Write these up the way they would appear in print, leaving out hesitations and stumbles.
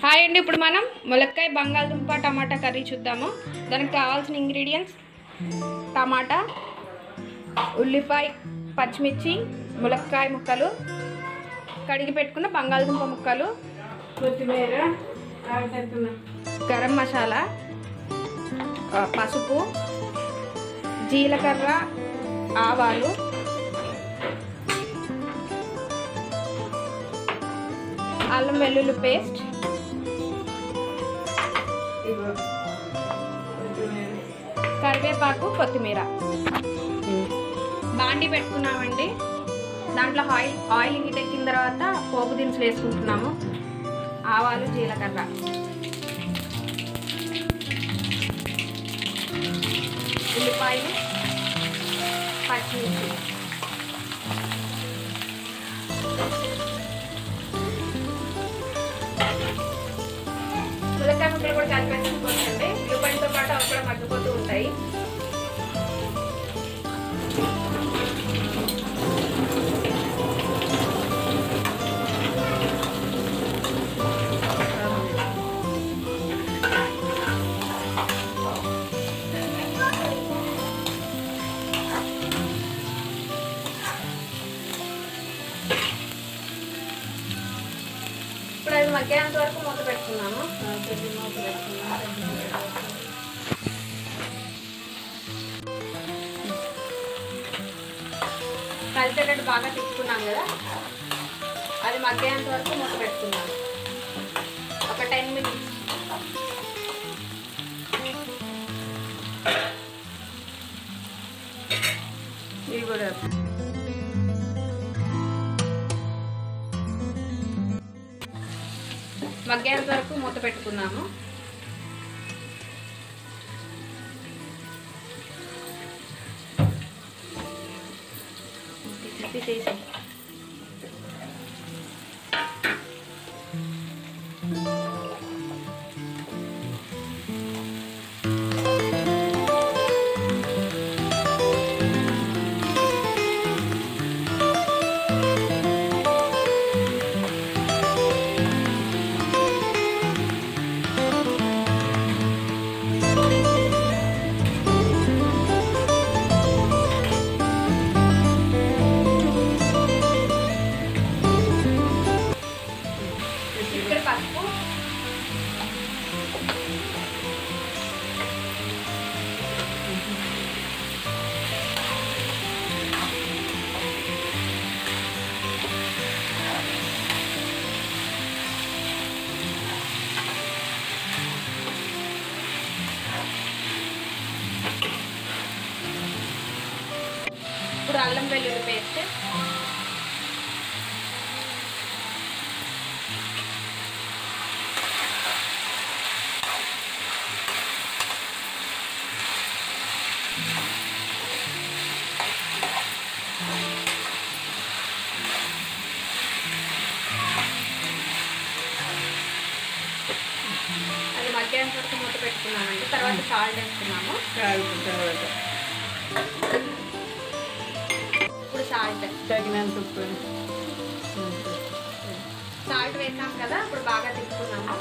Hi అండి, ఇప్పుడు మనం ములక్కాయ బంగాళదుంప టమాటా కర్రీ చూద్దాము. దానికి కావాల్సిన ఇంగ్రీడియంట్స్: టమాటా, ఉల్లిపాయ, పచ్చిమిర్చి, ములక్కాయ ముక్కలు, కడిగి పెట్టుకున్న బంగాళదుంప ముక్కలు, కొత్తిమీర, గరం మసాలా, పసుపు, జీలకర్ర, ఆవాలు, అల్లం వెల్లుల్లి పేస్ట్, కరివేపాకు, కొత్తిమీర. బాండి పెట్టుకున్నామండి. దాంట్లో ఆయిల్ హీట్ ఎక్కిన తర్వాత పోపు దినుసులు వేసుకుంటున్నాము. ఆవాలు, జీలకర్ర, ఉల్లిపాయలు, పచ్చిమిర్చి, ములక్కాయ ముక్కలు కూడా కలిపేసుకోవచ్చండి. ఉల్లిపాయలతో పాటు అవి కూడా మగ్గిపోతూ ఉంటాయి. ఇప్పుడు అది మగ్గేంత వరకు మూత పెట్టుకున్నాము. కలిసేటట్టు బాగా తిప్పుకున్నాం కదా, అది మగ్గేంత వరకు మూత పెట్టుకున్నాము. ఒక 10 minutes. ఇవి కూడా మగ్గేంత వరకు మూత పెట్టుకున్నాము. తీసేసి పసుపు, ఇప్పుడు అల్లం వెల్లుల్లి పేస్ట్, అది మధ్యాహ్నం వరకు మూత పెట్టుకున్నామండి. తర్వాత సాల్ట్ వేసుకున్నాము. ఇప్పుడు సాల్ట్ తగినంత ఉప్పు. సాల్ట్ వేసాం కదా, ఇప్పుడు బాగా తిప్పుకున్నాము.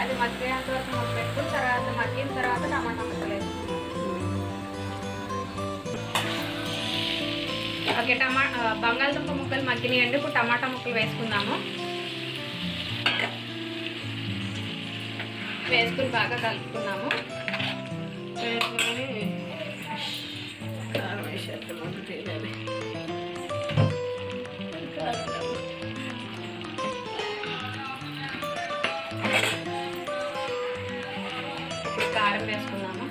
అది మగ్గేంత వరకు మూత పెట్టుకుని తర్వాత మగ్గిన తర్వాత టమాటా ముక్కలు వేసుకున్నాం. ఓకే, బంగాళదుంప ముక్కలు మగ్గినాయండి. ఇప్పుడు టమాటా ముక్కలు వేసుకుందాము. వేసుకుని బాగా కలుపుకున్నాము. కారం వేసేద్దాం. కారం వేసుకున్నాము.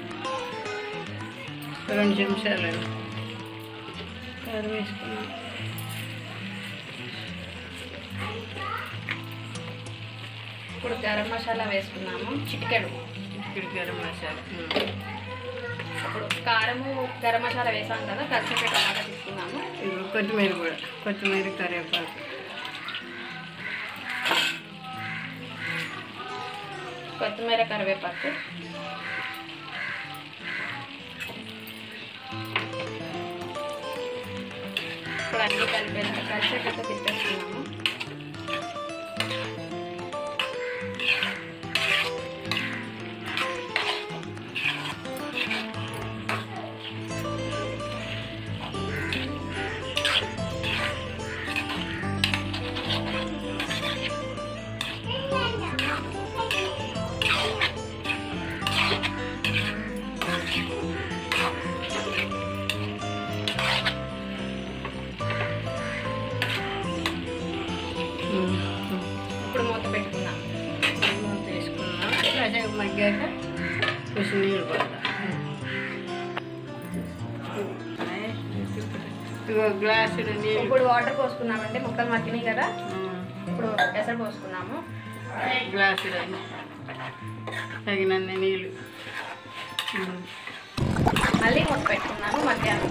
2 చెంచాలు కారం వేసుకున్నాం. ఇప్పుడు గరం మసాలా వేసుకున్నాము, చిటికెడు. గరం మసాలా. ఇప్పుడు కారము గరం మసాలా వేసాం కదా, కలిసి టమాటా తీసుకున్నాము. ఇప్పుడు కొత్తిమీర కూడా, కొత్తిమీర కరివేపాకు. కొత్తిమీర కరివేపాకు. ఇప్పుడు అన్నీ కలిసేటట్టు తిప్పేస్తున్నాము. ఇప్పుడు మూత పెట్టుకున్నాం. మూత వేసుకున్నాం. కాసేపు మగ్గాక కొంచెం నీళ్ళు పడతాం. గ్లాసులు నీళ్ళు. ఇప్పుడు వాటర్ పోసుకున్నామండి, ముక్కలు మగ్గినాయి కదా. ఇప్పుడు ఎసరు పోసుకున్నాము. గ్లాసులు తగినన్ని నీళ్ళు. మళ్ళీ మూత పెట్టుకున్నాము మధ్యాహ్నం.